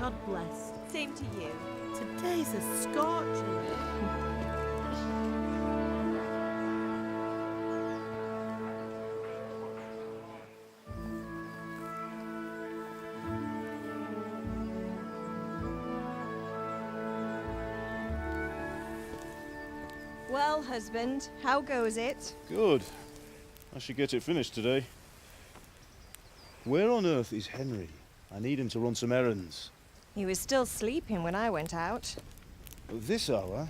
God bless. Same to you. Today's a scorcher. Well, husband, how goes it? Good. I should get it finished today. Where on earth is Henry? I need him to run some errands. He was still sleeping when I went out. At this hour?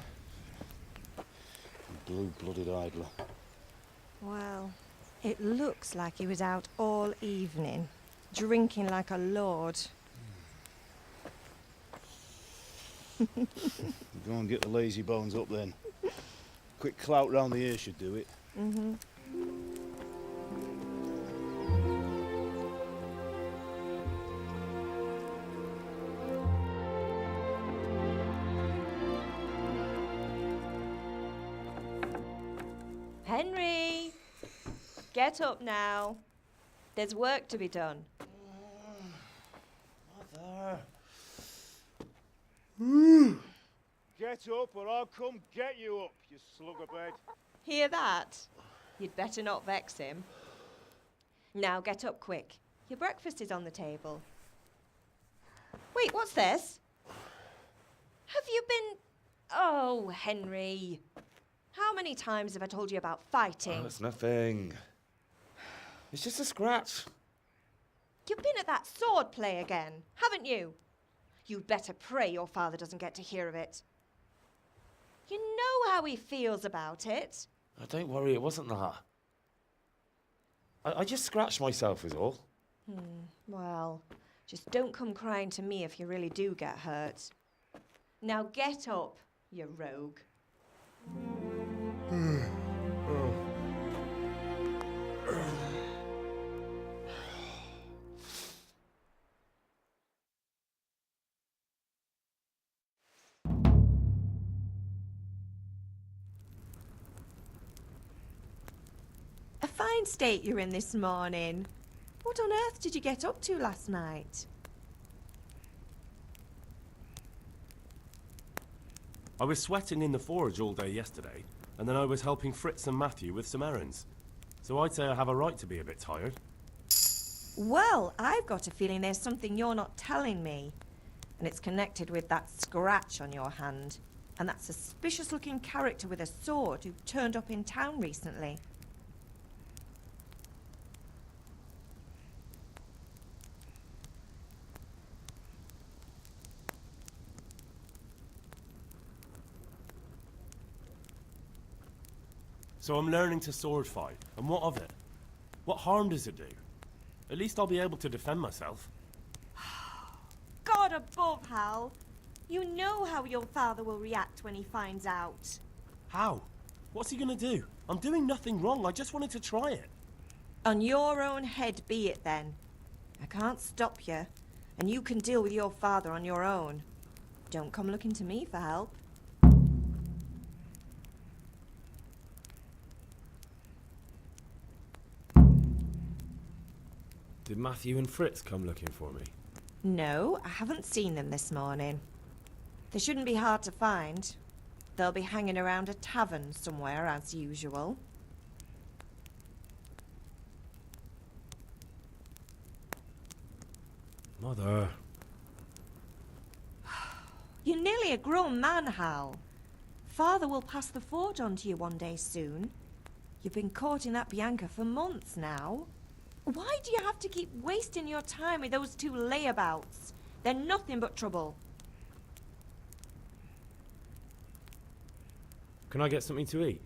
Blue-blooded idler. Well, it looks like he was out all evening, drinking like a lord. Go and get the lazy bones up then. Quick clout round the ear should do it. Mm-hmm. Henry! Get up now. There's work to be done. Mother! Get up or I'll come get you up, you slugabed. Hear that? You'd better not vex him. Now get up quick. Your breakfast is on the table. Wait, what's this? Have you been... Oh, Henry. How many times have I told you about fighting? Oh, it's nothing. It's just a scratch. You've been at that sword play again, haven't you? You'd better pray your father doesn't get to hear of it. You know how he feels about it. Oh, don't worry, it wasn't that. I just scratched myself is all. Well, just don't come crying to me if you really do get hurt. Now get up, you rogue. A fine state you're in this morning. What on earth did you get up to last night? I was sweating in the forge all day yesterday, and then I was helping Fritz and Matthew with some errands. So I'd say I have a right to be a bit tired. Well, I've got a feeling there's something you're not telling me. And it's connected with that scratch on your hand. And that suspicious-looking character with a sword who turned up in town recently. So I'm learning to sword fight, and what of it? What harm does it do? At least I'll be able to defend myself. God above, Hal. You know how your father will react when he finds out. How? What's he gonna do? I'm doing nothing wrong, I just wanted to try it. On your own head be it then. I can't stop you, and you can deal with your father on your own. Don't come looking to me for help. Did Matthew and Fritz come looking for me? No, I haven't seen them this morning. They shouldn't be hard to find. They'll be hanging around a tavern somewhere as usual. Mother. You're nearly a grown man, Hal. Father will pass the forge on to you one day soon. You've been courting that Bianca for months now. Why do you have to keep wasting your time with those two layabouts? They're nothing but trouble. Can I get something to eat?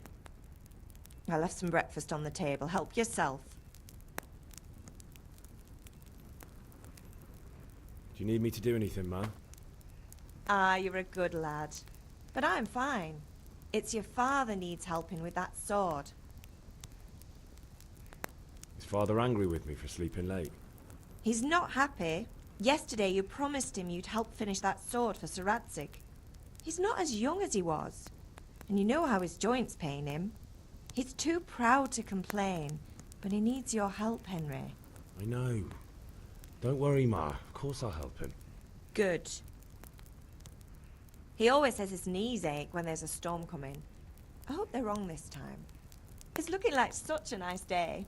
I left some breakfast on the table. Help yourself. Do you need me to do anything, man? Ah, you're a good lad. But I'm fine. It's your father needs helping with that sword. Is Father angry with me for sleeping late? He's not happy. Yesterday you promised him you'd help finish that sword for Sir Radzig. He's not as young as he was. And you know how his joints pain him. He's too proud to complain, but he needs your help, Henry. I know. Don't worry, Ma. Of course I'll help him. Good. He always says his knees ache when there's a storm coming. I hope they're wrong this time. It's looking like such a nice day.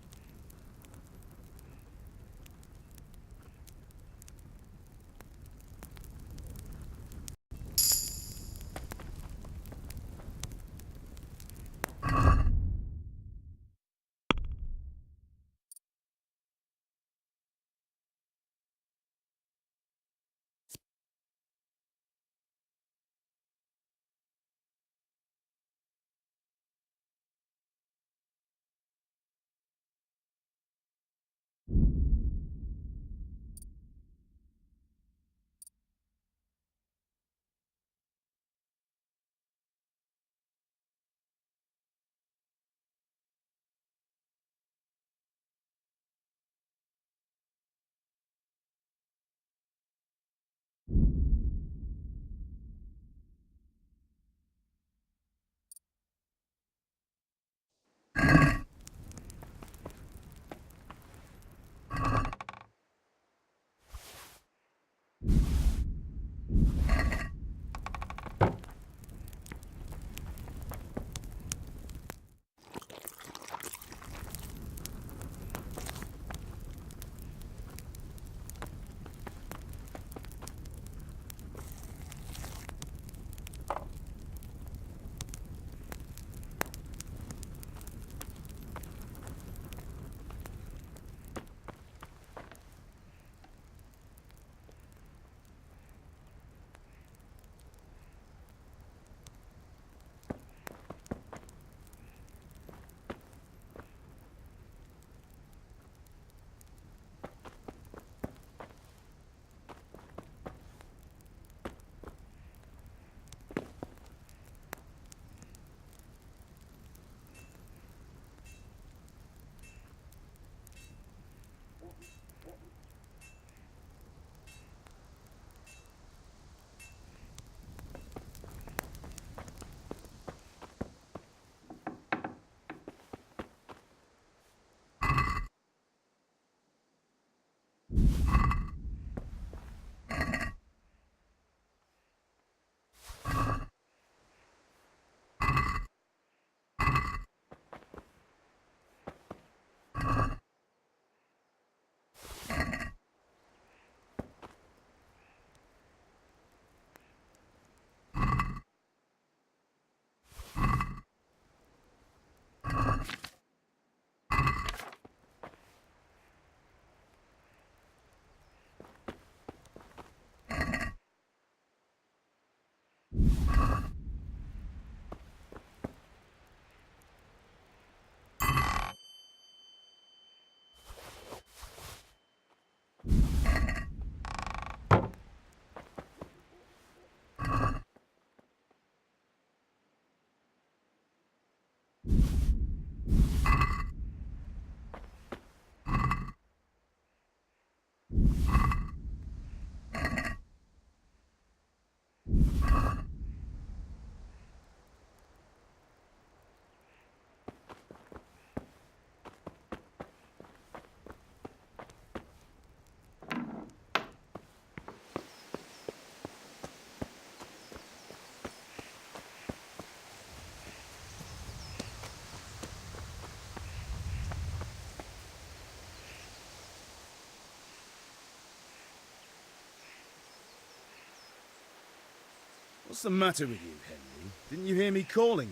What's the matter with you, Henry? Didn't you hear me calling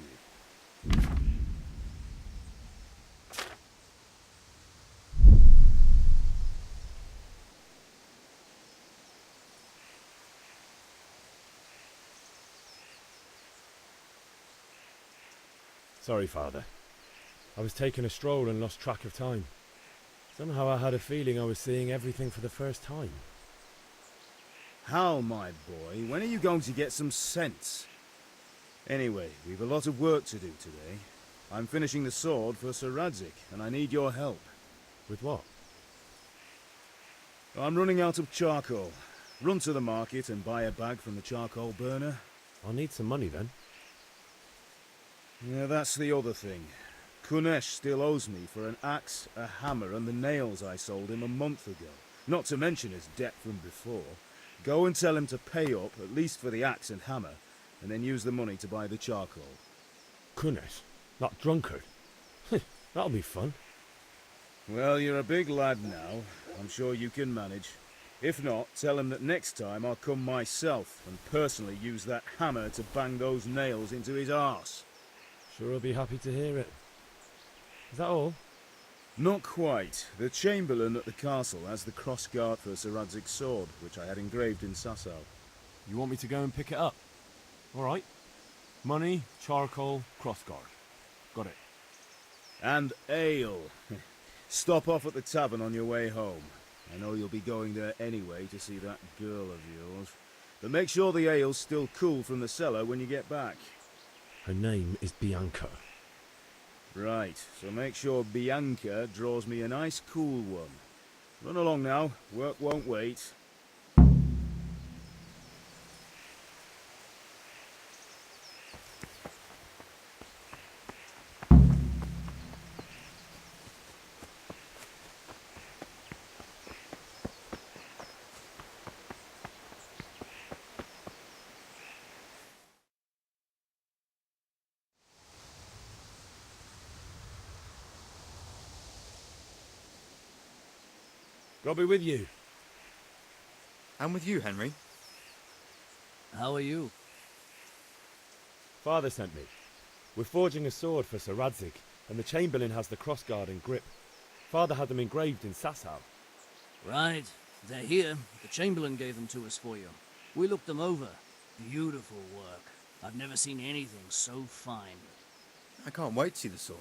you? Sorry, Father. I was taking a stroll and lost track of time. Somehow I had a feeling I was seeing everything for the first time. How, my boy? When are you going to get some sense? Anyway, we've a lot of work to do today. I'm finishing the sword for Sir Radzik, and I need your help. With what? I'm running out of charcoal. Run to the market and buy a bag from the charcoal burner. I'll need some money then. Yeah, that's the other thing. Kunesh still owes me for an axe, a hammer, and the nails I sold him a month ago. Not to mention his debt from before. Go and tell him to pay up, at least for the axe and hammer, and then use the money to buy the charcoal. Goodness, that drunkard. That'll be fun. Well, you're a big lad now. I'm sure you can manage. If not, tell him that next time I'll come myself and personally use that hammer to bang those nails into his arse. Sure I'll be happy to hear it. Is that all? Not quite. The Chamberlain at the castle has the cross-guard for Sir Radzig's sword, which I had engraved in Sasau. You want me to go and pick it up? All right. Money, charcoal, crossguard. Got it. And ale. Stop off at the tavern on your way home. I know you'll be going there anyway to see that girl of yours. But make sure the ale's still cool from the cellar when you get back. Her name is Bianca. Right, so make sure Bianca draws me a nice cool one. Run along now, work won't wait. God be with you. And with you, Henry. How are you? Father sent me. We're forging a sword for Sir Radzig, and the Chamberlain has the crossguard and grip. Father had them engraved in Sasau. Right. They're here. The Chamberlain gave them to us for you. We looked them over. Beautiful work. I've never seen anything so fine. I can't wait to see the sword.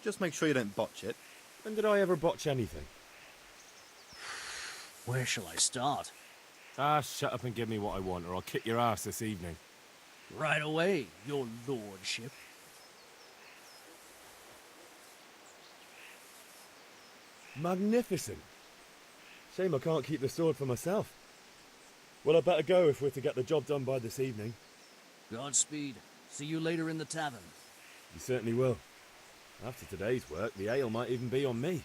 Just make sure you don't botch it. When did I ever botch anything? Where shall I start? Ah, shut up and give me what I want, or I'll kick your ass this evening. Right away, your lordship. Magnificent. Shame I can't keep the sword for myself. Well, I'd better go if we're to get the job done by this evening. Godspeed. See you later in the tavern. You certainly will. After today's work, the ale might even be on me.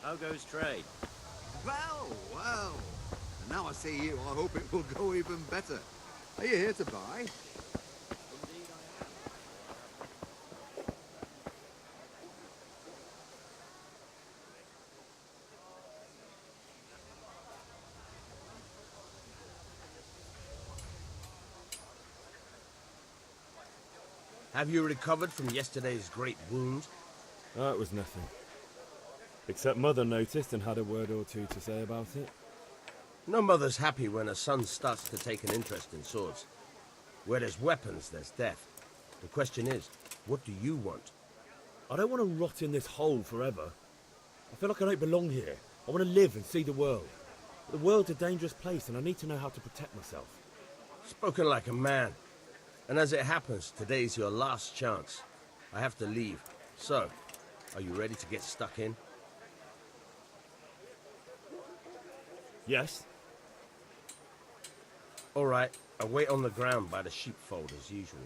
How goes trade? Well, well. And now I see you, I hope it will go even better. Are you here to buy? Have you recovered from yesterday's great wound? That was nothing. Except Mother noticed and had a word or two to say about it. No mother's happy when her son starts to take an interest in swords. Where there's weapons, there's death. The question is, what do you want? I don't want to rot in this hole forever. I feel like I don't belong here. I want to live and see the world. But the world's a dangerous place and I need to know how to protect myself. Spoken like a man. And as it happens, today's your last chance. I have to leave. So, are you ready to get stuck in? Yes? All right, I'll wait on the ground by the sheepfold as usual.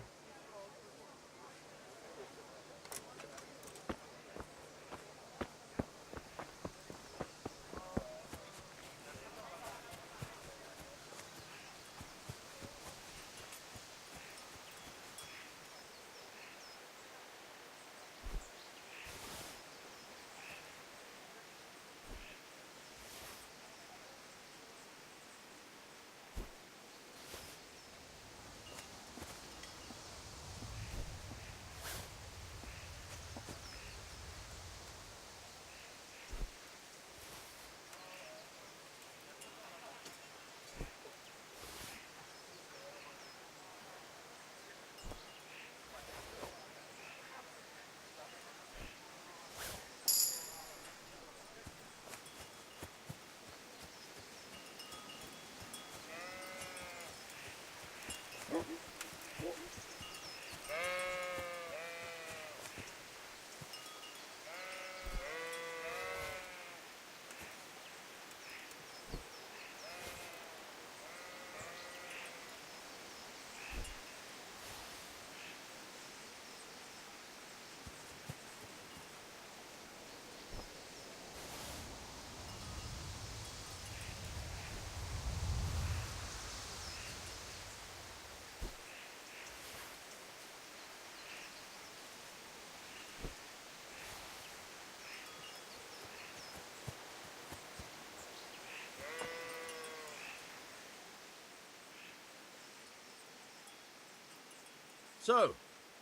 So,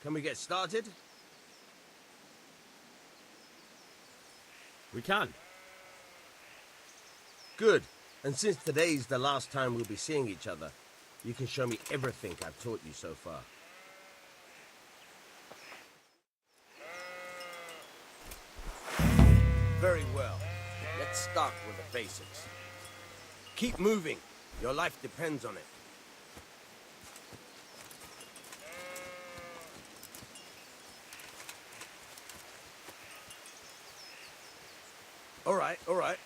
can we get started? We can. Good. And since today's the last time we'll be seeing each other, you can show me everything I've taught you so far. Very well. Let's start with the basics. Keep moving. Your life depends on it. All right.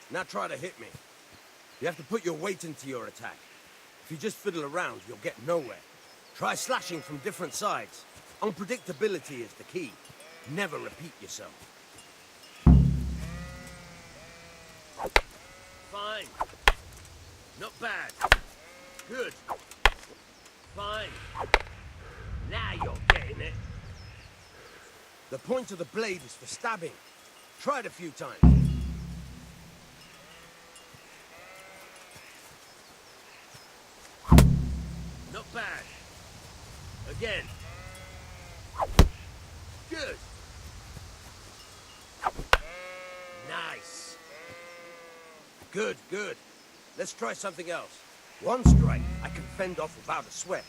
Now try to hit me. You have to put your weight into your attack. If you just fiddle around, you'll get nowhere. Try slashing from different sides. Unpredictability is the key. Never repeat yourself. Fine. Not bad. Good. Fine. Now you're getting it. The point of the blade is for stabbing. Try it a few times. Not bad. Again. Good. Nice. Good. Let's try something else. One strike I can fend off without a sweat.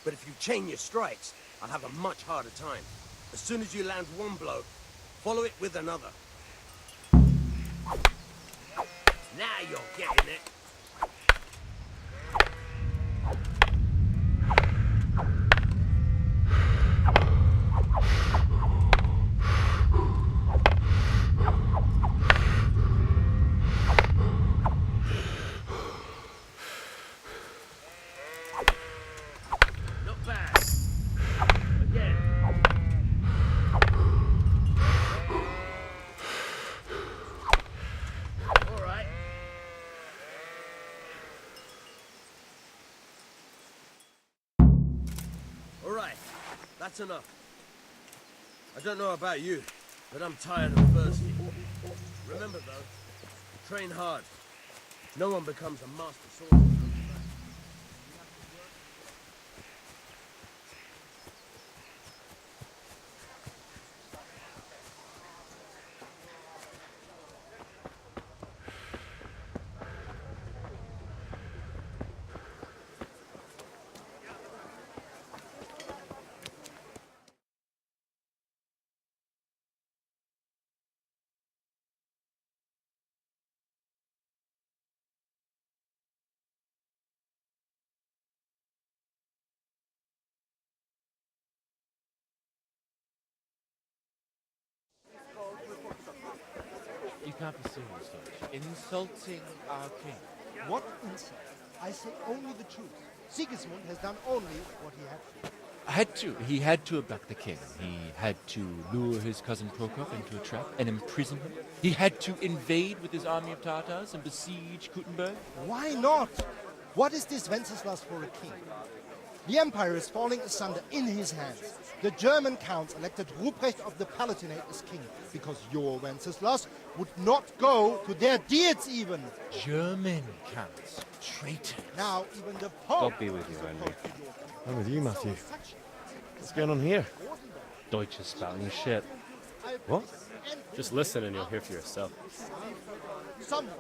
But if you chain your strikes, I'll have a much harder time. As soon as you land one blow, follow it with another. Now you're getting it. That's enough. I don't know about you, but I'm tired and thirsty. Remember though, train hard. No one becomes a master swordsman. You can't be serious, Deutsch. Insulting our king. What insult? I say only the truth. Sigismund has done only what he had to. He had to abduct the king. He had to lure his cousin Prokop into a trap and imprison him. He had to invade with his army of Tatars and besiege Kuttenberg. Why not? What is this Wenceslas for a king? The empire is falling asunder in his hands. The German counts elected Ruprecht of the Palatinate as king because your Wenceslas would not go to their deeds even. German counts. Traitors. Now even the Pope... God be with you, Henry. I'm with you, Matthew. What's going on here? Deutsch is spouting his shit. What? Just listen and you'll hear for yourself. Someone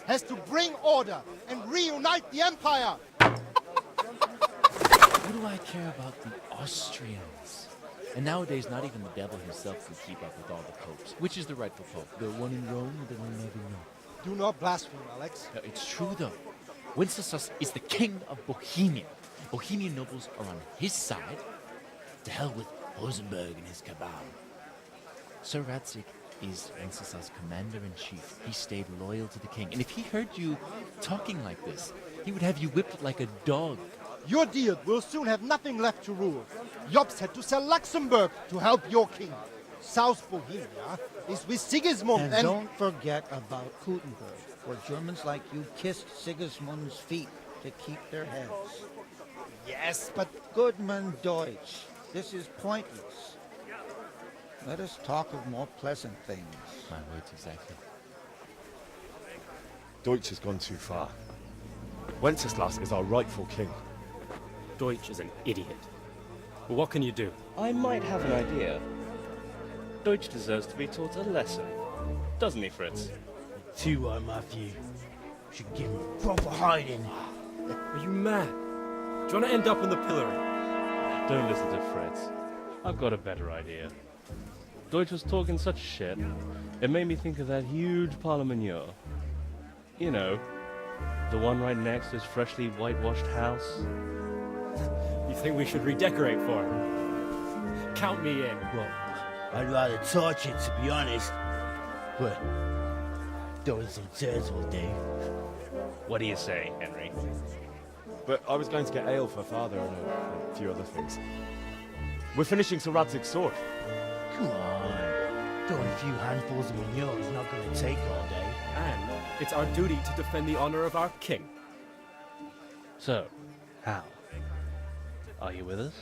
has to bring order and reunite the empire. What do I care about the Austrians? And nowadays, not even the devil himself can keep up with all the popes. Which is the rightful pope? The one in Rome or the one in Avignon? Do not blaspheme, Alex. No, it's true, though. Wenceslas is the king of Bohemia. Bohemian nobles are on his side. To hell with Rosenberg and his cabal. Sir Radzig is Wenceslas' commander-in-chief. He stayed loyal to the king. And if he heard you talking like this, he would have you whipped like a dog. Your deal will soon have nothing left to rule. Jobst had to sell Luxembourg to help your king. South Bohemia is with Sigismund and don't forget about Kuttenberg, where Germans like you kissed Sigismund's feet to keep their heads. Yes, but... Goodman Deutsch, this is pointless. Let us talk of more pleasant things. My words exactly. Deutsch has gone too far. Wenceslas is our rightful king. Deutsch is an idiot. Well, what can you do? I might have an idea. Deutsch deserves to be taught a lesson. Doesn't he, Fritz? Too right, Matthew. Should give him a proper hiding. Are you mad? Do you want to end up in the pillory? Don't listen to Fritz. I've got a better idea. Deutsch was talking such shit, it made me think of that huge parliament. You know, the one right next to his freshly whitewashed house. You think we should redecorate for him? Count me in. Well, I'd rather torch it, to be honest. But throwing some turds will do. What do you say, Henry? But I was going to get ale for Father and a few other things. We're finishing Sir Radzig's sword. Come on. Throwing a few handfuls of manure is not going to take all day. And it's our duty to defend the honor of our king. So, Hal, are you with us?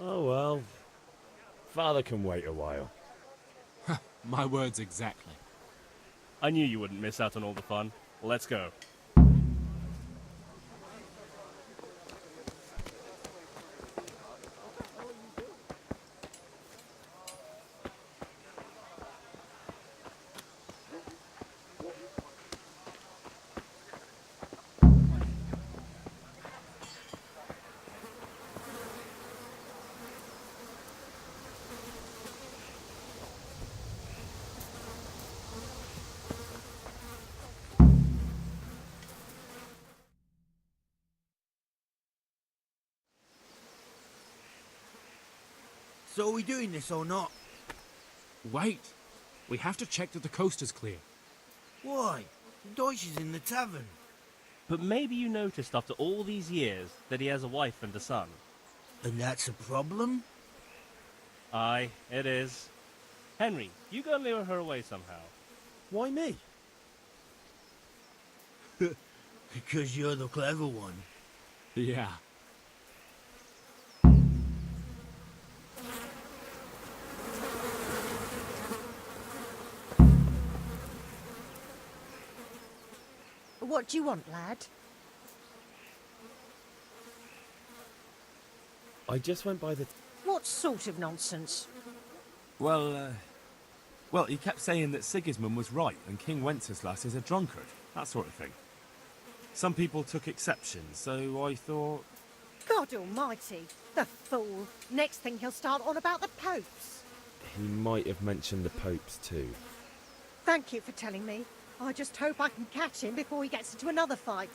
Oh well. Father can wait a while. My words exactly. I knew you wouldn't miss out on all the fun. Let's go. So are we doing this or not? Wait. We have to check that the coast is clear. Why? Deutsch is in the tavern. But maybe you noticed after all these years that he has a wife and a son. And that's a problem? Aye, it is. Henry, you go and lure her away somehow. Why me? Because you're the clever one. Yeah. What do you want, lad? I just went by the... What sort of nonsense? Well, he kept saying that Sigismund was right and King Wenceslas is a drunkard, that sort of thing. Some people took exception, so I thought... God almighty, the fool. Next thing he'll start on about the popes. He might have mentioned the popes too. Thank you for telling me. I just hope I can catch him before he gets into another fight.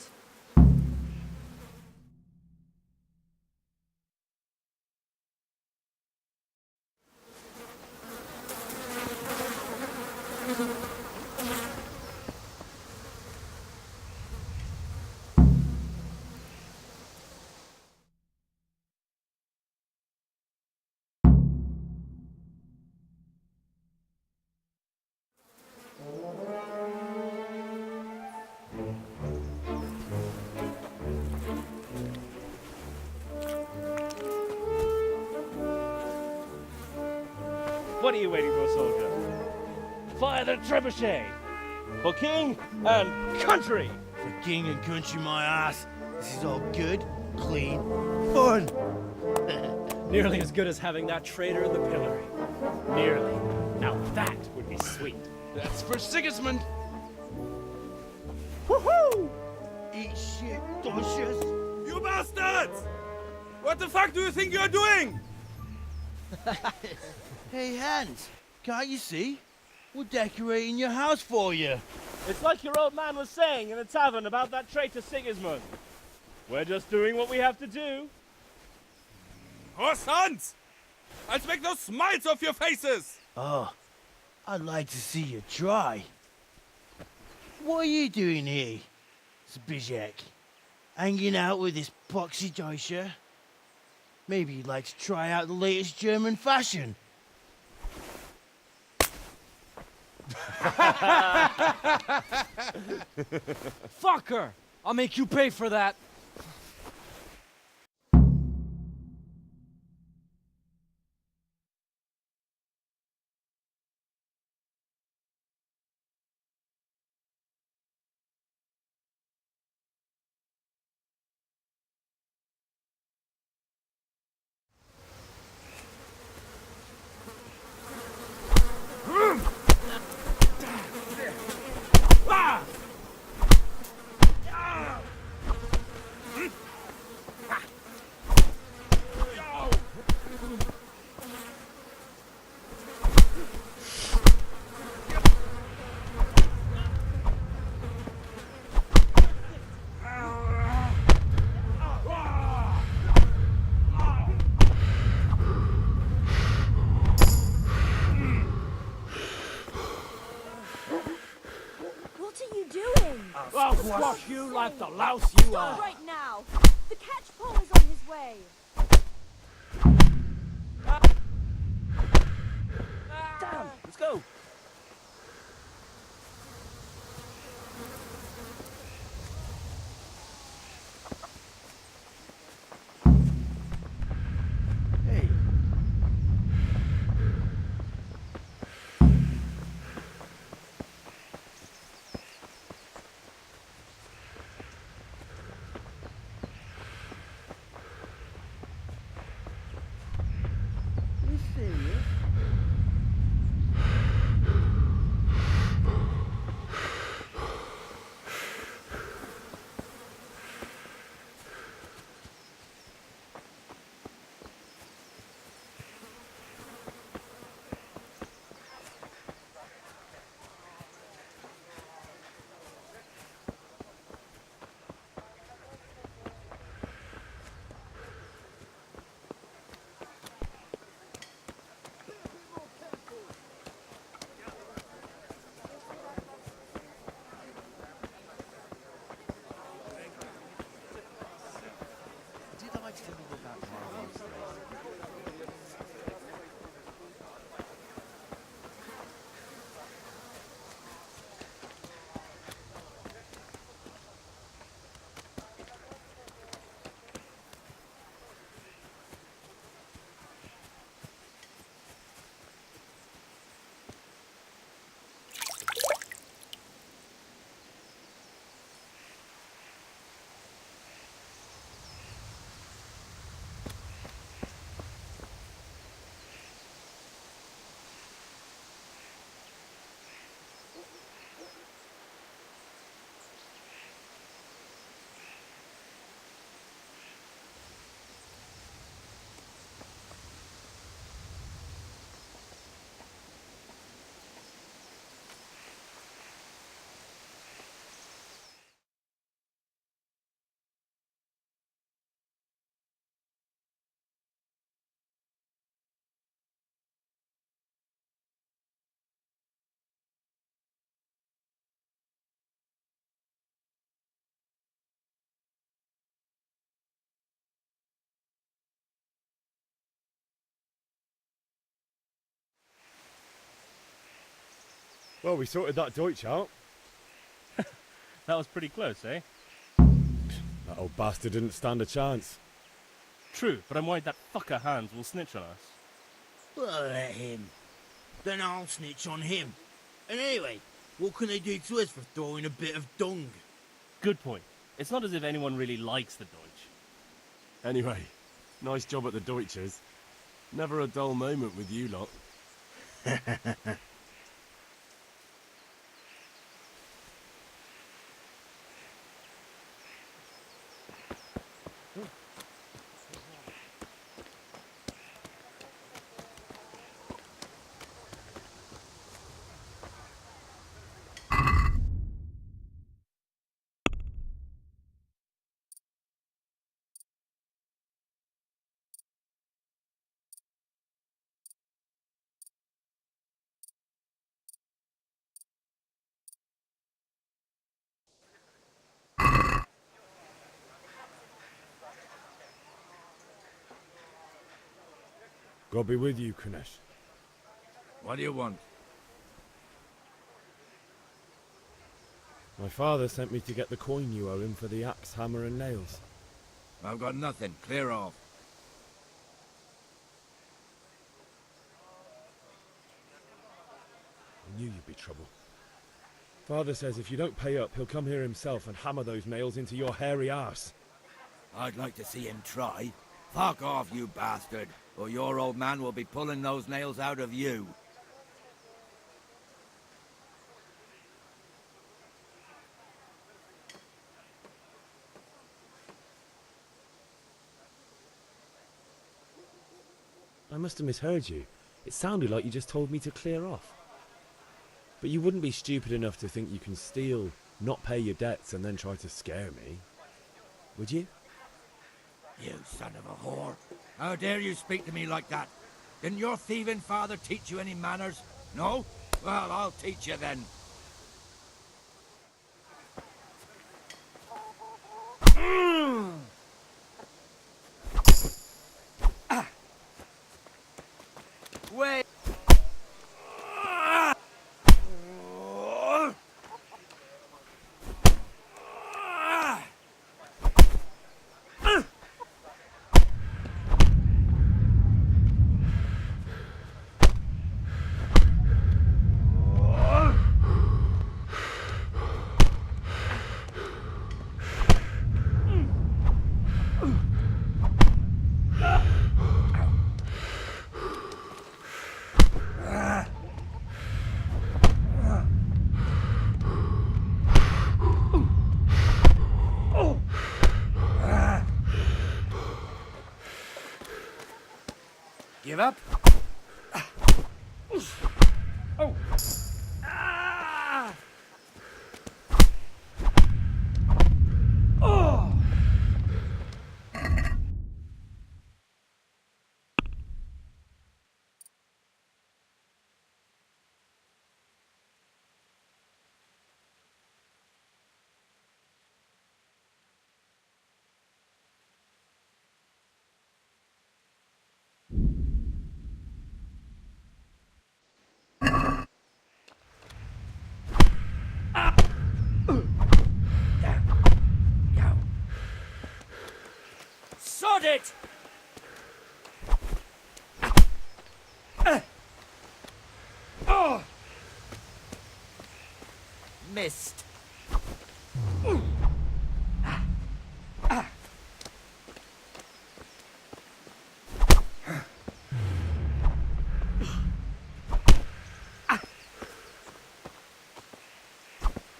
What are you waiting for, soldier? Fire the trebuchet! For king and country! For king and country, my ass. This is all good, clean, fun. Nearly as good as having that traitor in the pillory. Nearly. Now that would be sweet. That's for Sigismund! Woohoo! Eat shit, Deutsches. You bastards! What the fuck do you think you're doing? Hey, Hans, can't you see? We're decorating your house for you. It's like your old man was saying in the tavern about that traitor Sigismund. We're just doing what we have to do. Oh, sons! I'll make those smiles off your faces! Oh, I'd like to see you try. What are you doing here, Zbizek? Hanging out with this poxy Deutscher? Maybe you'd like to try out the latest German fashion. Fucker! I'll make you pay for that. What are you doing? I'll squash you like the louse you are. Stop right now. The catchpole is on his way. Damn, let's go. Well, we sorted that Deutsch out. That was pretty close, eh? That old bastard didn't stand a chance. True, but I'm worried that fucker Hans will snitch on us. Well, let him. Then I'll snitch on him. And anyway, what can they do to us for throwing a bit of dung? Good point. It's not as if anyone really likes the Deutsch. Anyway, nice job at the Deutschers. Never a dull moment with you lot. God be with you, Kunesh. What do you want? My father sent me to get the coin you owe him for the axe, hammer and nails. I've got nothing. Clear off. I knew you'd be trouble. Father says if you don't pay up, he'll come here himself and hammer those nails into your hairy arse. I'd like to see him try. Fuck off, you bastard, or your old man will be pulling those nails out of you. I must have misheard you. It sounded like you just told me to clear off. But you wouldn't be stupid enough to think you can steal, not pay your debts, and then try to scare me, would you? You son of a whore. How dare you speak to me like that? Didn't your thieving father teach you any manners? No? Well, I'll teach you then. Wait. Give up? Oh! Ah! Oh! Sod it! Oh! Missed.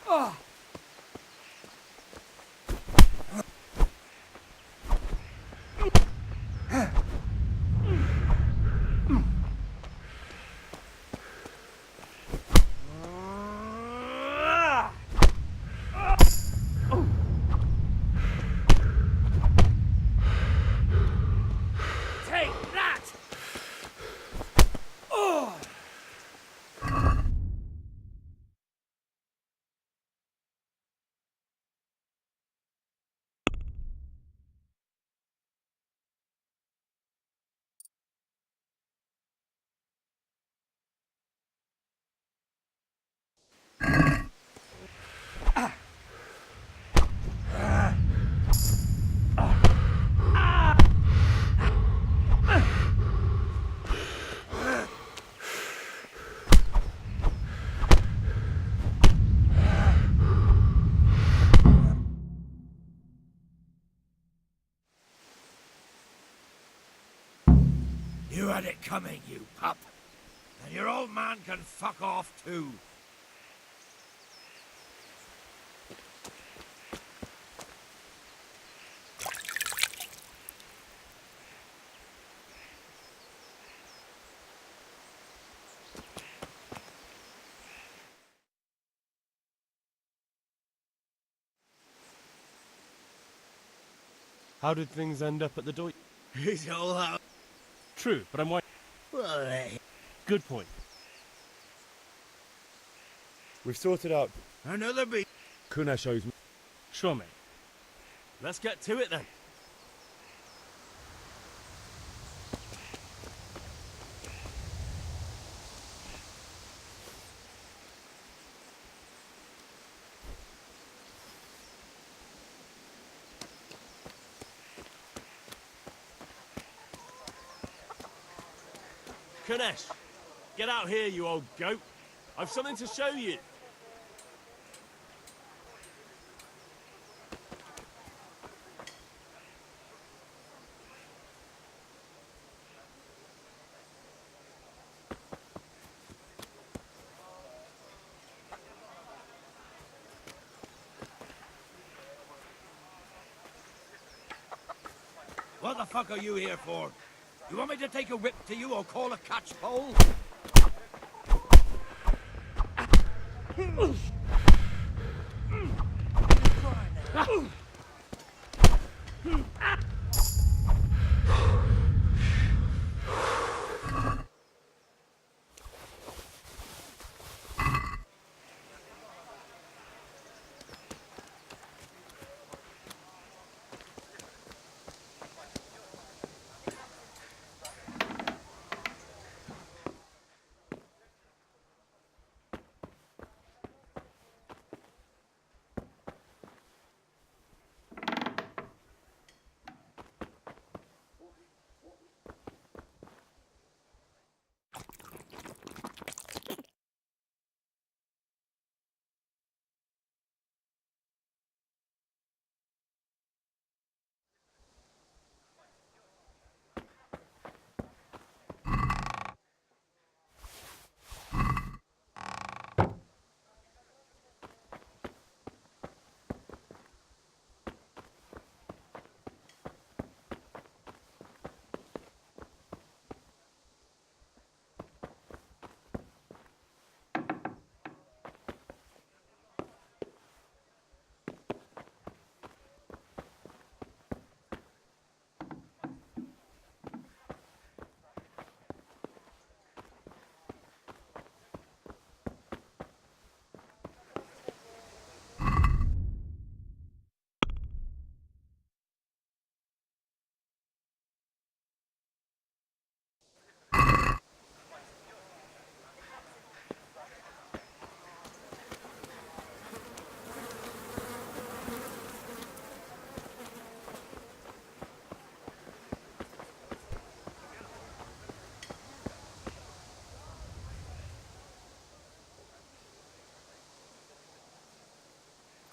Oh! Take that! Oh! You had it coming, you pup. And your old man can fuck off too. How did things end up at the Deutsch? It's all out. True, but I'm white. Well, Good point. We've sorted out. another beat. Kunesh owes me. Sure, mate. Let's get to it then. Kanesh, get out here, you old goat. I've something to show you. What the fuck are you here for? You want me to take a whip to you or call a catch pole?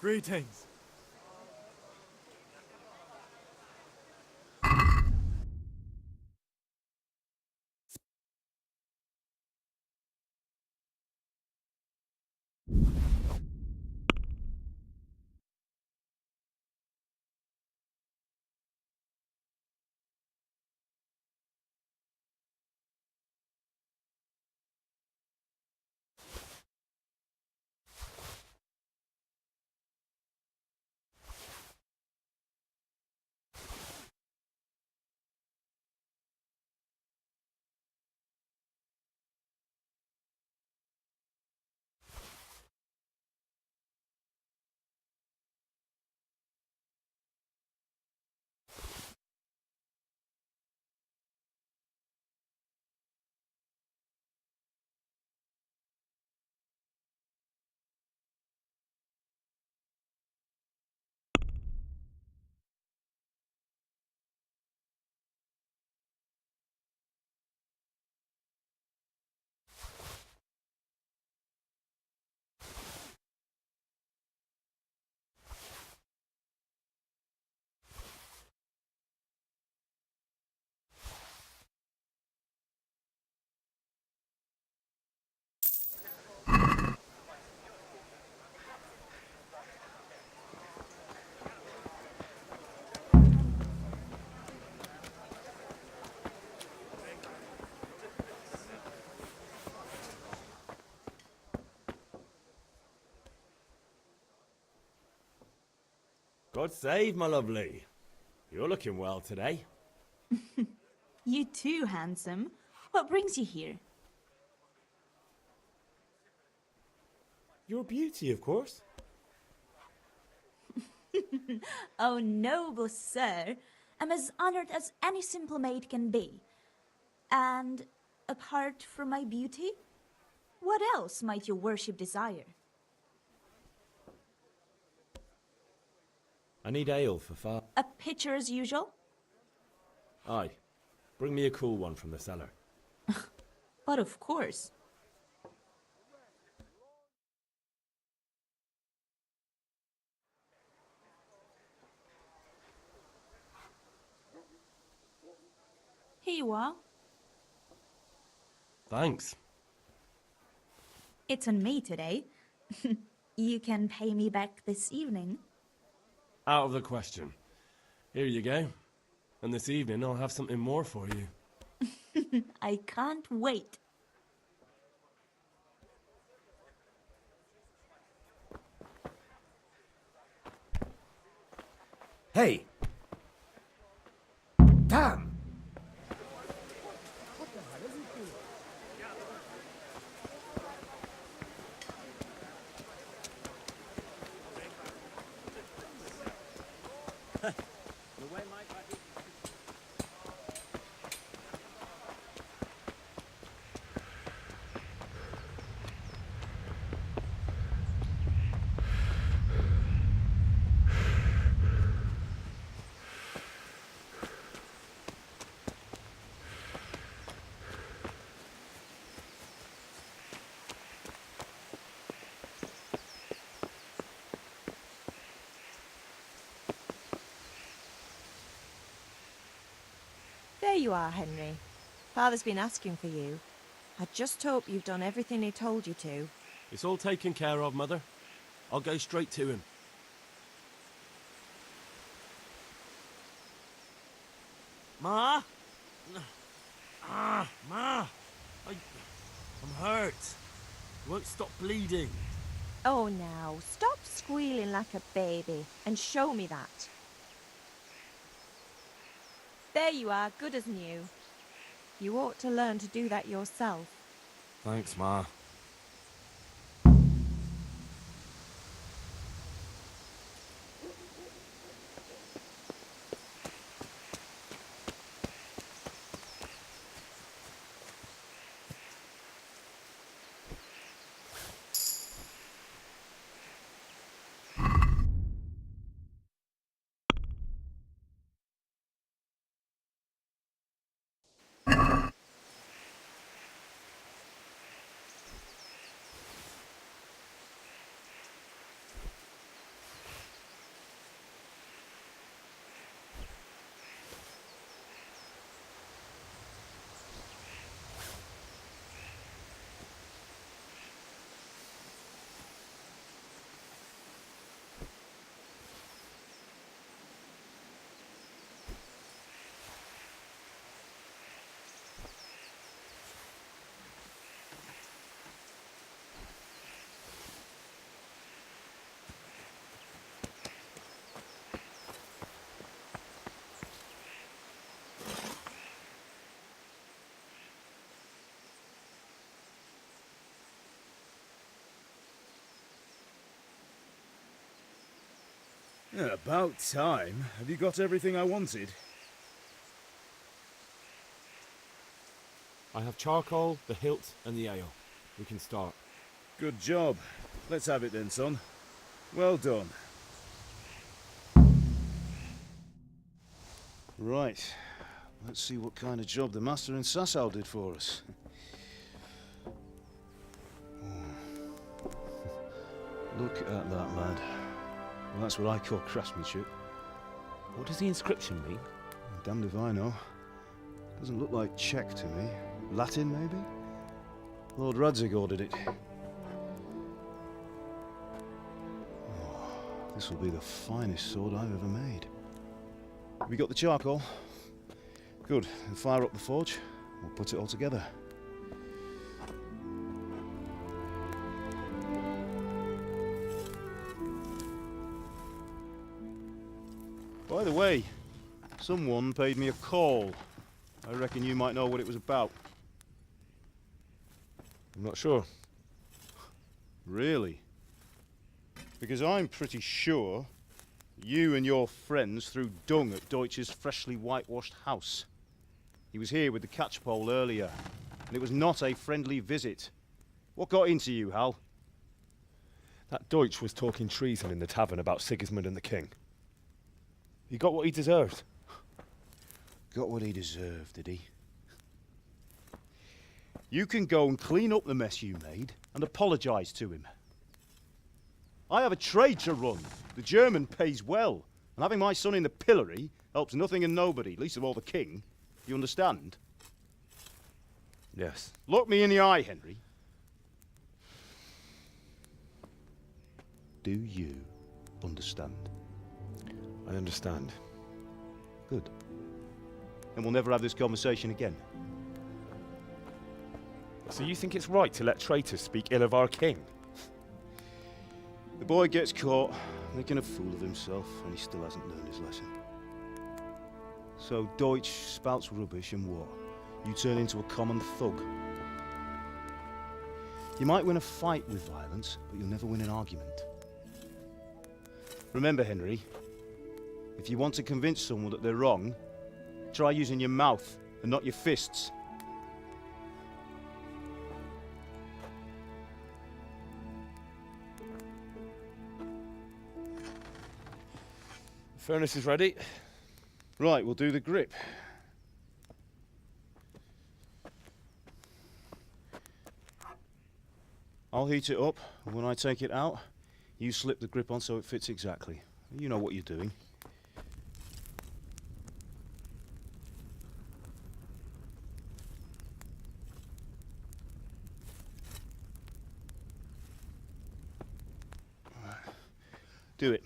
Greetings. God save, my lovely. You're looking well today. You too, handsome. What brings you here? Your beauty, of course. Oh, noble sir. I'm as honored as any simple maid can be. And apart from my beauty, what else might your worship desire? I need ale for far. A pitcher as usual? Aye. Bring me a cool one from the cellar. But of course. Here you are. Thanks. It's on me today. You can pay me back this evening. Out of the question. Here you go. And this evening I'll have something more for you. I can't wait. Hey! Damn! There you are, Henry. Father's been asking for you. I just hope you've done everything he told you to. It's all taken care of, Mother. I'll go straight to him. Ma? Ma! I'm hurt. I won't stop bleeding. Oh, now, stop squealing like a baby and show me that. There you are, good as new. You ought to learn to do that yourself. Thanks, Ma. Yeah, about time. Have you got everything I wanted? I have charcoal, the hilt, and the ale. We can start. Good job. Let's have it then, son. Well done. Right. Let's see what kind of job the master in Sasau did for us. Look at that, lad. Well, that's what I call craftsmanship. What does the inscription mean? Damned if I know. Doesn't look like Czech to me. Latin, maybe? Lord Radzig ordered it. Oh, this will be the finest sword I've ever made. Have you got the charcoal? Good. Then fire up the forge. We'll put it all together. By the way, someone paid me a call. I reckon you might know what it was about. I'm not sure. Really? Because I'm pretty sure you and your friends threw dung at Deutsch's freshly whitewashed house. He was here with the catchpole earlier, and it was not a friendly visit. What got into you, Hal? That Deutsch was talking treason in the tavern about Sigismund and the king. He got what he deserved. Got what he deserved, did he? You can go and clean up the mess you made and apologise to him. I have a trade to run. The German pays well, and having my son in the pillory helps nothing and nobody, least of all the king. You understand? Yes. Look me in the eye, Henry. Do you understand? I understand. Good. And we'll never have this conversation again. So you think it's right to let traitors speak ill of our king? The boy gets caught making a fool of himself, and he still hasn't learned his lesson. So Deutsch spouts rubbish, and what? You turn into a common thug. You might win a fight with violence, but you'll never win an argument. Remember, Henry, if you want to convince someone that they're wrong, try using your mouth and not your fists. Furnace is ready. Right, we'll do the grip. I'll heat it up, and when I take it out, you slip the grip on so it fits exactly. You know what you're doing. Right. Do it.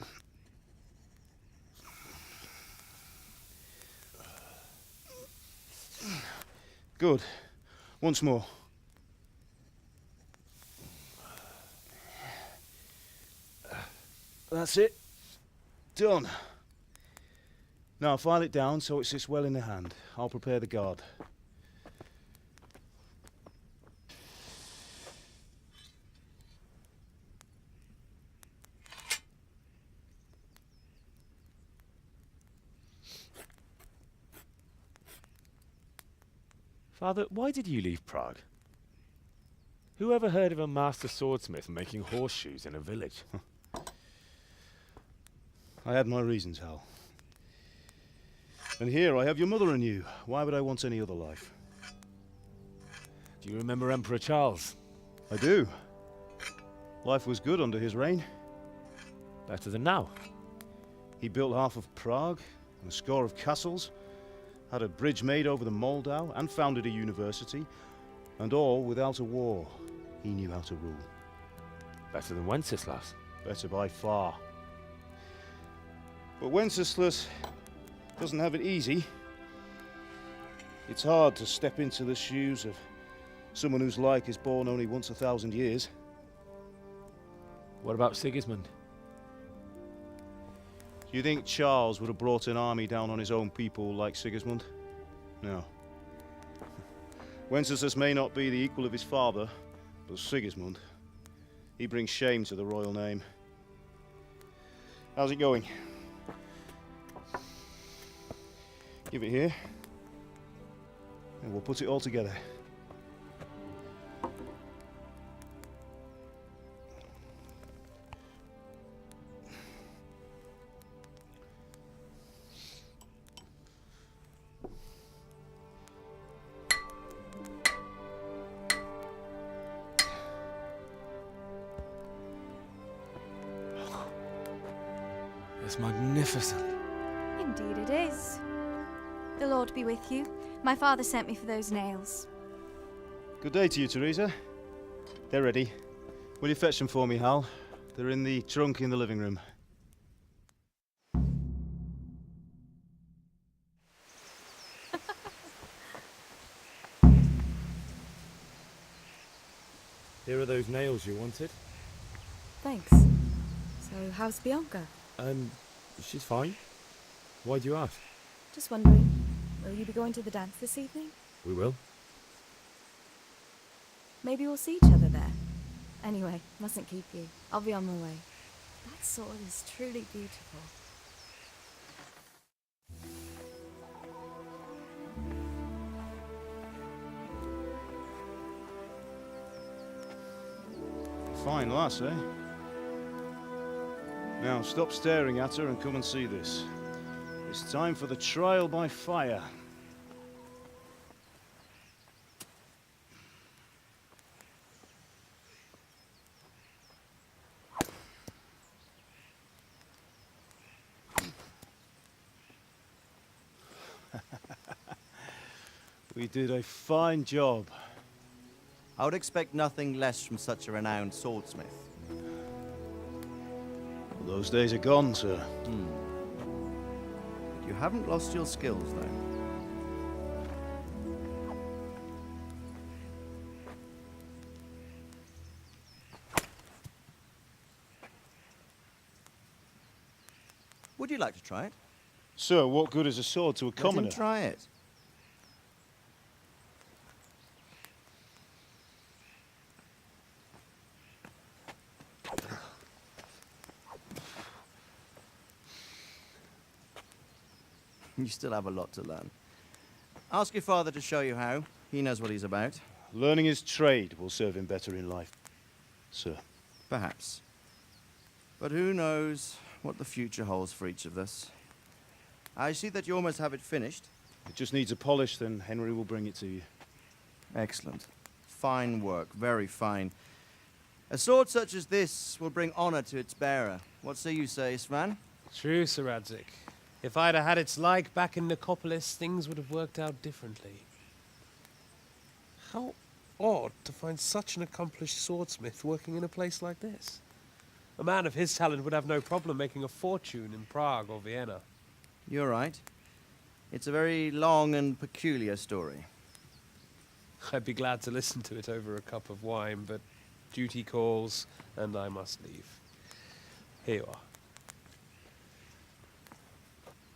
Good. Once more. That's it. Done. Now file it down so it sits well in the hand. I'll prepare the guard. Father, why did you leave Prague? Who ever heard of a master swordsmith making horseshoes in a village? I had my reasons, Hal. And here I have your mother and you. Why would I want any other life? Do you remember Emperor Charles? I do. Life was good under his reign. Better than now. He built half of Prague and a score of castles, had a bridge made over the Moldau, and founded a university, and all without a war. He knew how to rule. Better than Wenceslas. Better by far. But Wenceslas doesn't have it easy. It's hard to step into the shoes of someone whose like is born only once 1,000 years. What about Sigismund? Do you think Charles would have brought an army down on his own people like Sigismund? No. Wenceslas may not be the equal of his father, but Sigismund, he brings shame to the royal name. How's it going? Give it here, and we'll put it all together. It's magnificent. Indeed it is. The Lord be with you. My father sent me for those nails. Good day to you, Teresa. They're ready. Will you fetch them for me, Hal? They're in the trunk in the living room. Here are those nails you wanted. Thanks. So, how's Bianca? She's fine. Why do you ask? Just wondering, will you be going to the dance this evening? We will. Maybe we'll see each other there. Anyway, mustn't keep you. I'll be on my way. That sword is truly beautiful. Fine lass, eh? Now, stop staring at her and come and see this. It's time for the trial by fire. We did a fine job. I would expect nothing less from such a renowned swordsmith. Those days are gone, sir. You haven't lost your skills, though. Would you like to try it? Sir, what good is a sword to a commoner? Let him try it. You still have a lot to learn. Ask your father to show you how. He knows what he's about. Learning his trade will serve him better in life, sir. Perhaps. But who knows what the future holds for each of us. I see that you almost have it finished. It just needs a polish, then Henry will bring it to you. Excellent. Fine work, very fine. A sword such as this will bring honor to its bearer. What say you, Svan? True, Sir Radzik. If I'd have had its like back in Nicopolis, things would have worked out differently. How odd to find such an accomplished swordsmith working in a place like this. A man of his talent would have no problem making a fortune in Prague or Vienna. You're right. It's a very long and peculiar story. I'd be glad to listen to it over a cup of wine, but duty calls, and I must leave. Here you are.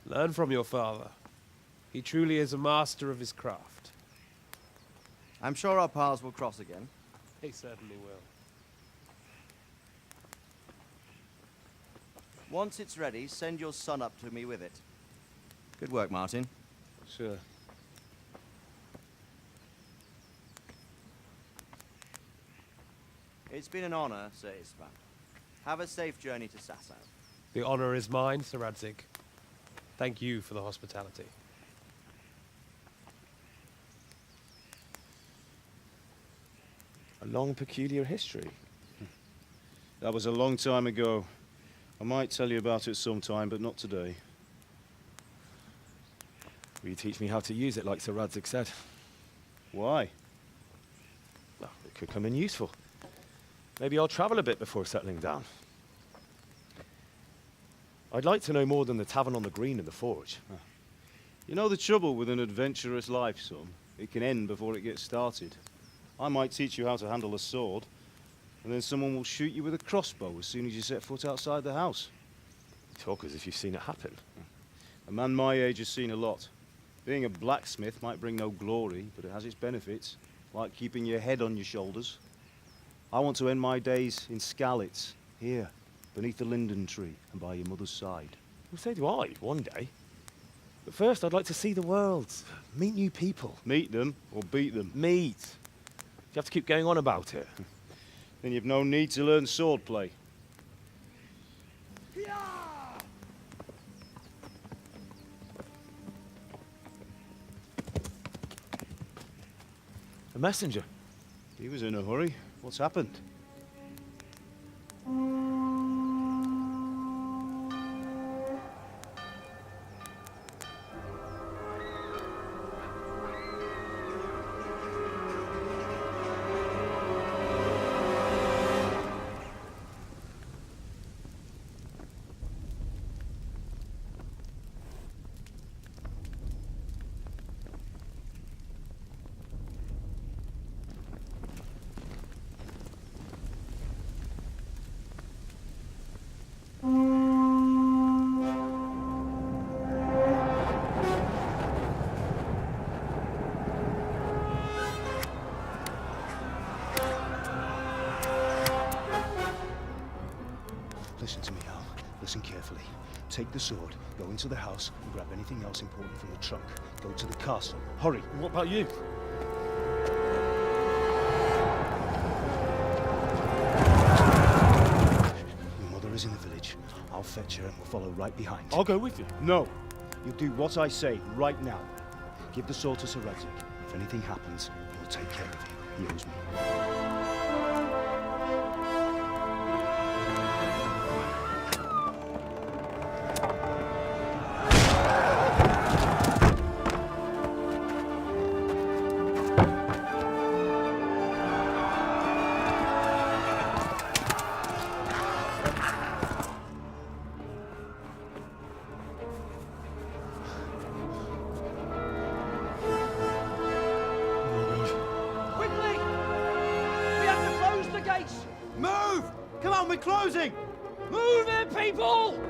Learn from your father. He truly is a master of his craft. I'm sure our paths will cross again. He certainly will. Once it's ready, send your son up to me with it. Good work, Martin. Sure. It's been an honor, Sir Isvan. Have a safe journey to Sasau. The honor is mine, Sir Radzik. Thank you for the hospitality. A long, peculiar history. That was a long time ago. I might tell you about it sometime, but not today. Will you teach me how to use it like Sir Radzik said? Why? Well, it could come in useful. Maybe I'll travel a bit before settling down. I'd like to know more than the tavern on the green and the forge. You know the trouble with an adventurous life, son? It can end before it gets started. I might teach you how to handle a sword, and then someone will shoot you with a crossbow as soon as you set foot outside the house. You talk as if you've seen it happen. A man my age has seen a lot. Being a blacksmith might bring no glory, but it has its benefits, like keeping your head on your shoulders. I want to end my days in Skalitz, here, beneath the linden tree and by your mother's side. Well, so do I, one day. But first, I'd like to see the world, meet new people. Meet them or beat them? Meet. You have to keep going on about it. Then you've no need to learn swordplay. A messenger. He was in a hurry. What's happened? Listen to me, Al. Listen carefully. Take the sword, go into the house, and grab anything else important from the trunk. Go to the castle. Hurry! What about you? Your mother is in the village. I'll fetch her and we'll follow right behind. I'll go with you. No! You'll do what I say right now. Give the sword to Sir Radzik. If anything happens, he'll take care of you. He owes me. Move! Come on, we're closing! Move it, people!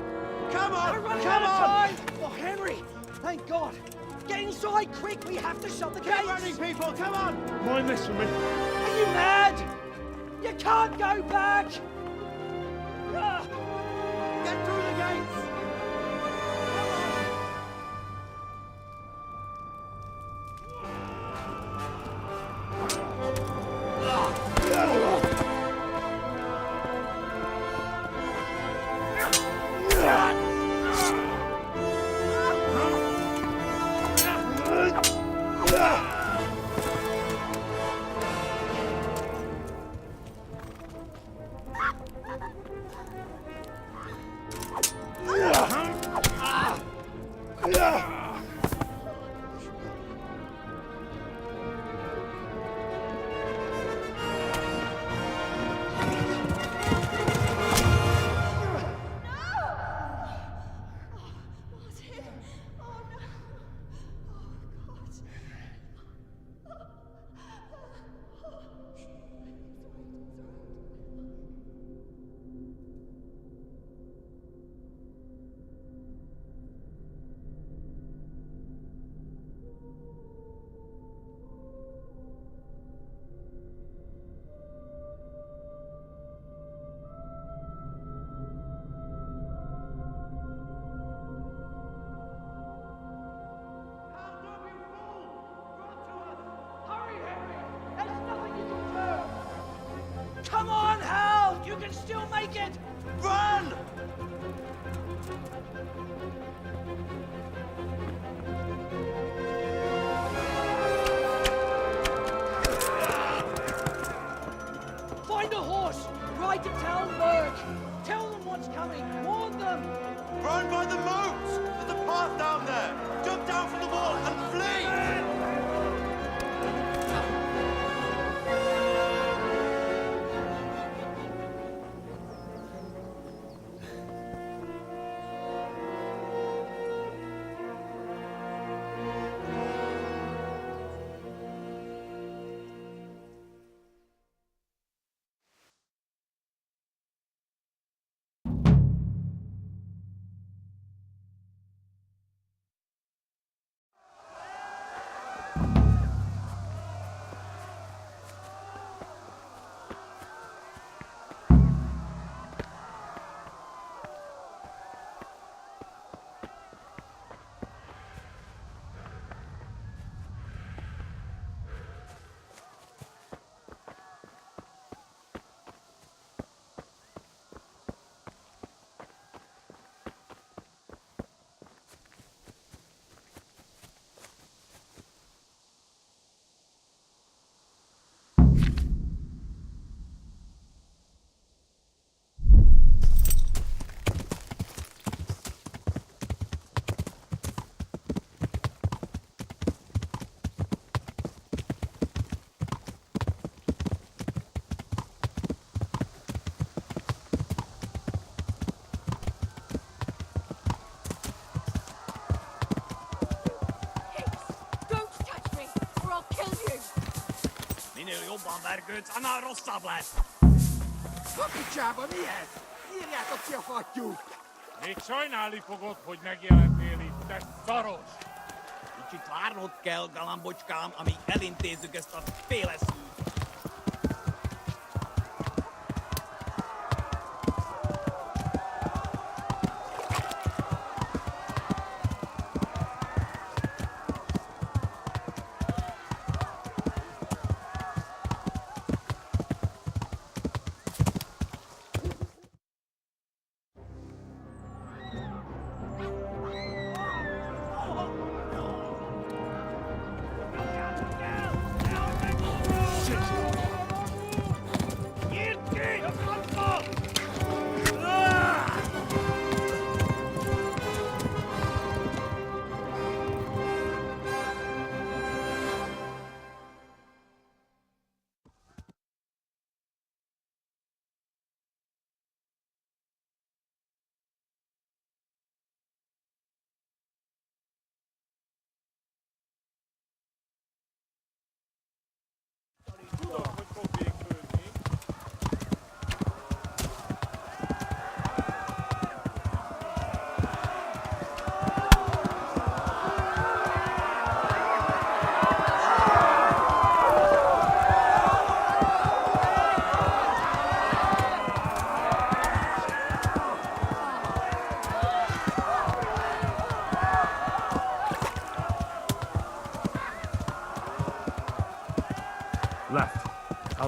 Come on! We're running Come out of on! time! Oh, Henry! Thank God! Get inside, quick! We have to shut the gates! Keep running, people! Come on! Mind this for me. Are you mad? You can't go back! Ah. Get through the gates! Come on, Hal! You can still make it! Run! Find a horse! Ride to Talmberka! Tell them what's coming! Warn them! Run by the moats! There's a path down there! Jump down from the wall and flee! jobban vergődsz, annál rosszabb lesz. Kapicsába mi ez? Írjátok ki a fattyút! Még sajnálni fogod, hogy megjelentél itt, te szaros! Kicsit várnod kell, galambocskám, amíg elintézzük ezt a féleszűt.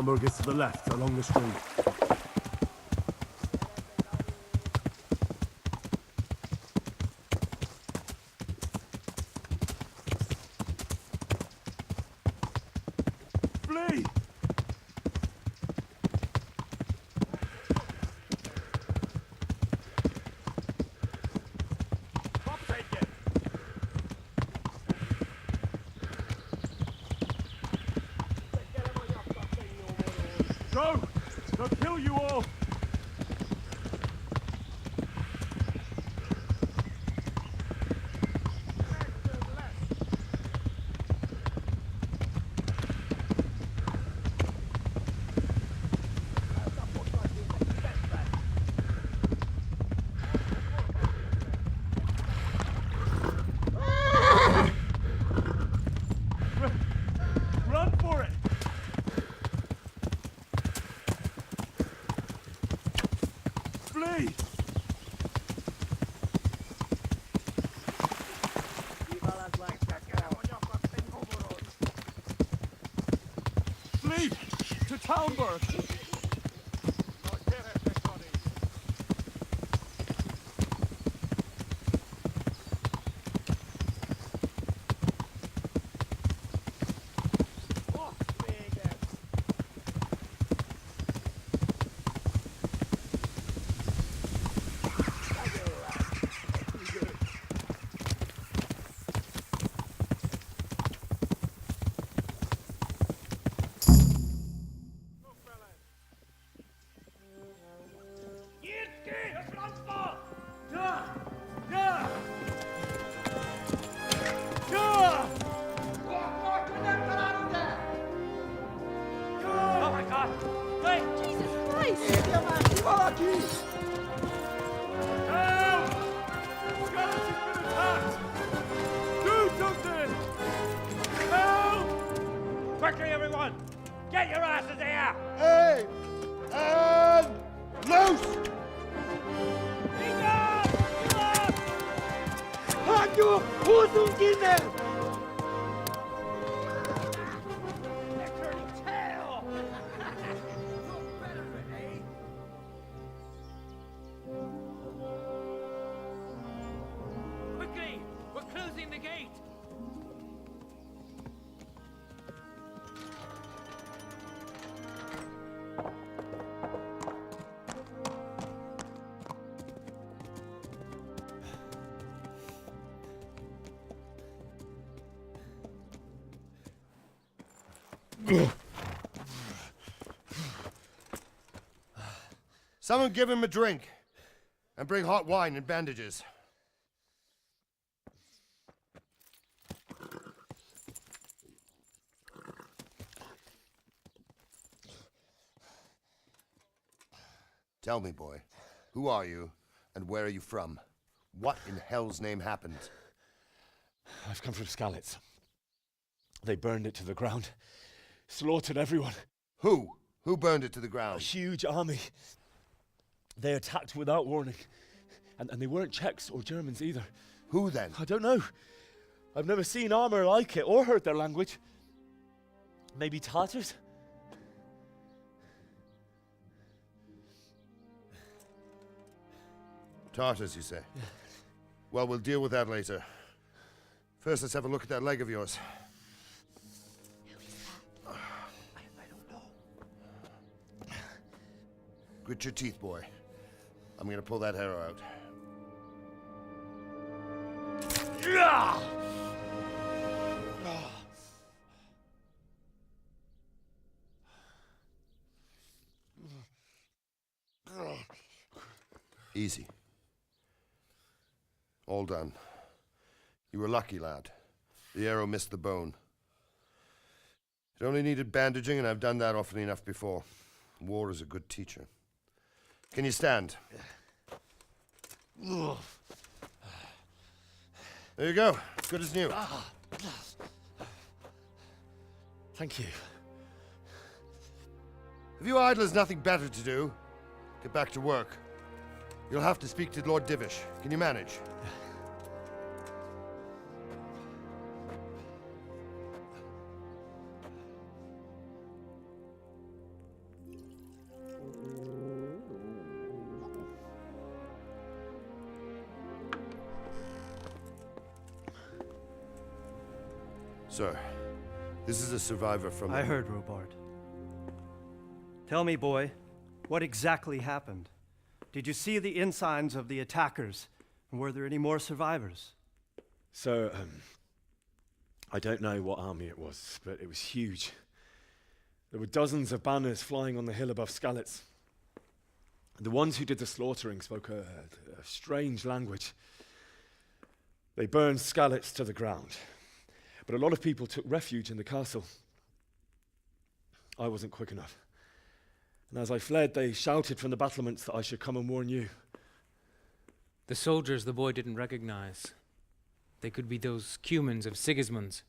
Talmberka is to the left, along the street. Flee! Go! They'll kill you all! Run for it! Flee! Flee! To Talmberka! Oh my God! Wait! Jesus Christ! Help! Skeleton's been attacked! Do something! Help! Quickly, everyone! Get your asses here! Hey! And loose! Halt your Hosen in Quickly! We're closing the gate! Someone give him a drink. And bring hot wine and bandages. Tell me, boy, who are you and where are you from? What in hell's name happened? I've come from Skalitz. They burned it to the ground. Slaughtered everyone. Who? Who burned it to the ground? A huge army. They attacked without warning. And they weren't Czechs or Germans either. Who then? I don't know. I've never seen armor like it or heard their language. Maybe Tatars? Tartars, you say? Yeah. Well, we'll deal with that later. First, let's have a look at that leg of yours. I don't know. Grit your teeth, boy. I'm gonna pull that arrow out. Easy. All done. You were lucky, lad. The arrow missed the bone. It only needed bandaging, and I've done that often enough before. War is a good teacher. Can you stand? There you go. Good as new. Thank you. If you idlers nothing better to do, get back to work. You'll have to speak to Lord Divish. Can you manage? Sir, this is a survivor from... I heard, Robard. Tell me, boy, what exactly happened? Did you see the ensigns of the attackers? And were there any more survivors? So, I don't know what army it was, but it was huge. There were dozens of banners flying on the hill above Skalitz. The ones who did the slaughtering spoke a strange language. They burned Skalitz to the ground, but a lot of people took refuge in the castle. I wasn't quick enough. And as I fled, they shouted from the battlements that I should come and warn you. The soldiers the boy didn't recognize. They could be those Cumans of Sigismund's.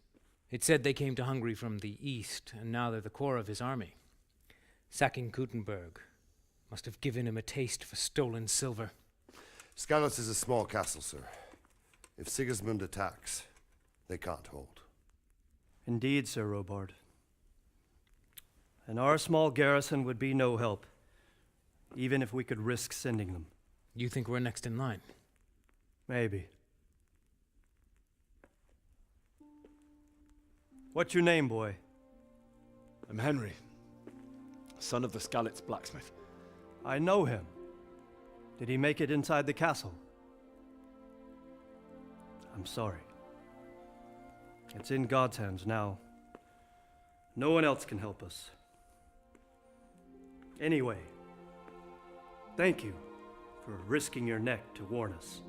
It said they came to Hungary from the east, and now they're the core of his army. Sacking Kuttenberg must have given him a taste for stolen silver. Skalitz is a small castle, sir. If Sigismund attacks, they can't hold. Indeed, Sir Robard. And our small garrison would be no help, even if we could risk sending them. You think we're next in line? Maybe. What's your name, boy? I'm Henry, son of the Skalitz blacksmith. I know him. Did he make it inside the castle? I'm sorry. It's in God's hands now. No one else can help us. Anyway, thank you for risking your neck to warn us.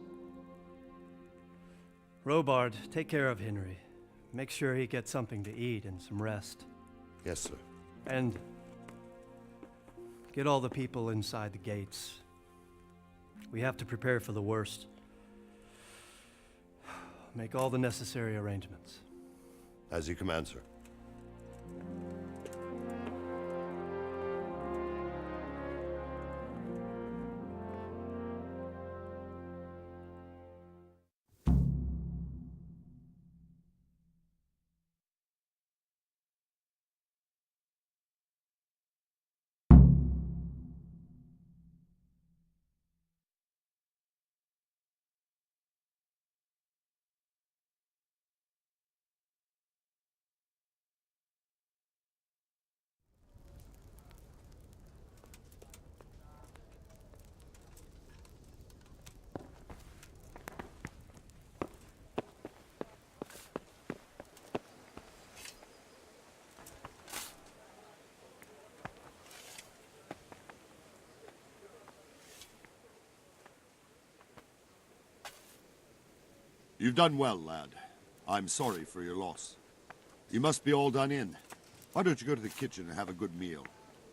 Robard, take care of Henry. Make sure he gets something to eat and some rest. Yes, sir. And get all the people inside the gates. We have to prepare for the worst. Make all the necessary arrangements. As you command, sir. You've done well, lad. I'm sorry for your loss. You must be all done in. Why don't you go to the kitchen and have a good meal?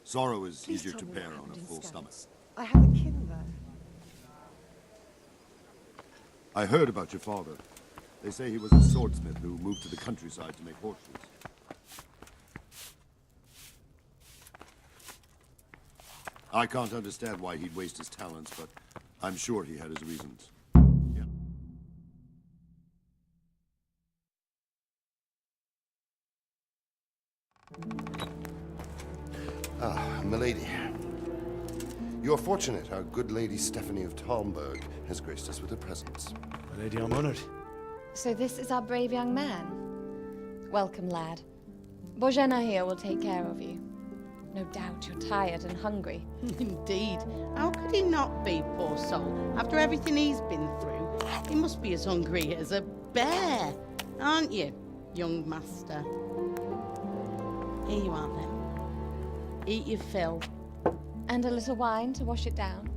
Sorrow is easier to bear on a full stomach. I have a kin there. I heard about your father. They say he was a swordsmith who moved to the countryside to make horseshoes. I can't understand why he'd waste his talents, but I'm sure he had his reasons. Ah, milady. You're fortunate our good lady Stephanie of Talmberg has graced us with her presence. My lady, I'm honored. So this is our brave young man. Welcome, lad. Bozhena here will take care of you. No doubt you're tired and hungry. Indeed. How could he not be, poor soul? After everything he's been through, he must be as hungry as a bear, aren't you, young master? Here you are, then. Eat your fill. And a little wine to wash it down.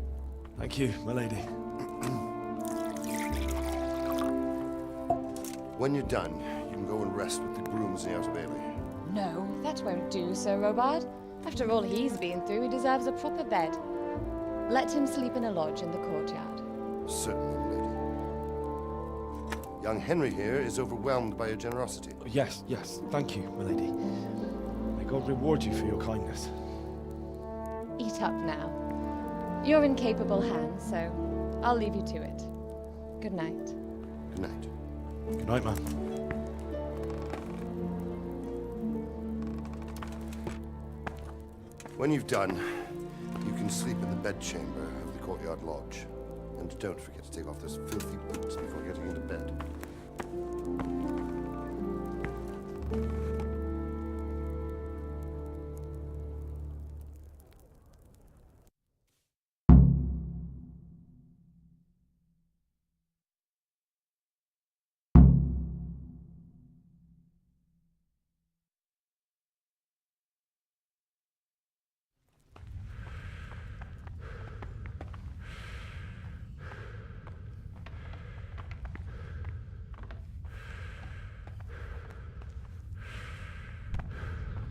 Thank you, my lady. When you're done, you can go and rest with the grooms in the outer bailey. No, that won't do, Sir Robard. After all he's been through, he deserves a proper bed. Let him sleep in a lodge in the courtyard. Certainly, milady. Young Henry here is overwhelmed by your generosity. Yes, yes, thank you, my lady. May God reward you for your kindness. Eat up now. You're in capable hands, so I'll leave you to it. Good night. Good night. Good night, ma'am. When you've done, you can sleep in the bedchamber of the courtyard lodge. And don't forget to take off those filthy boots before getting into bed.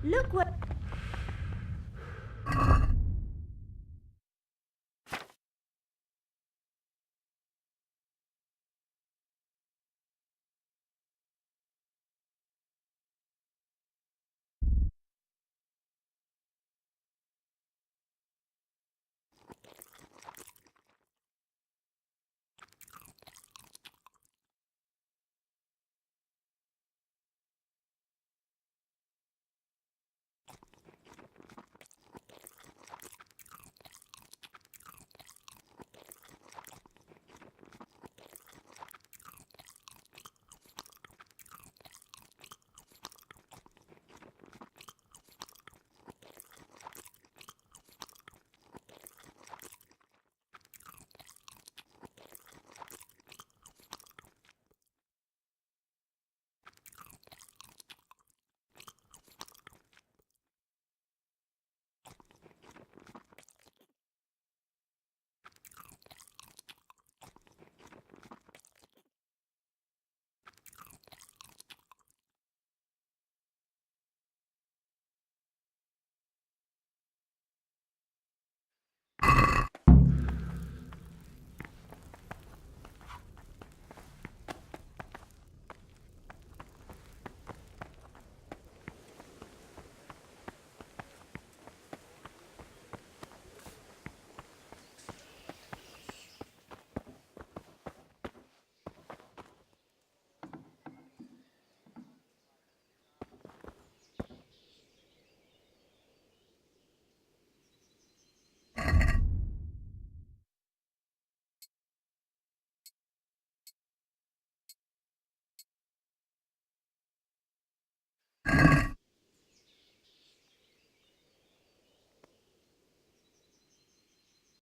Look what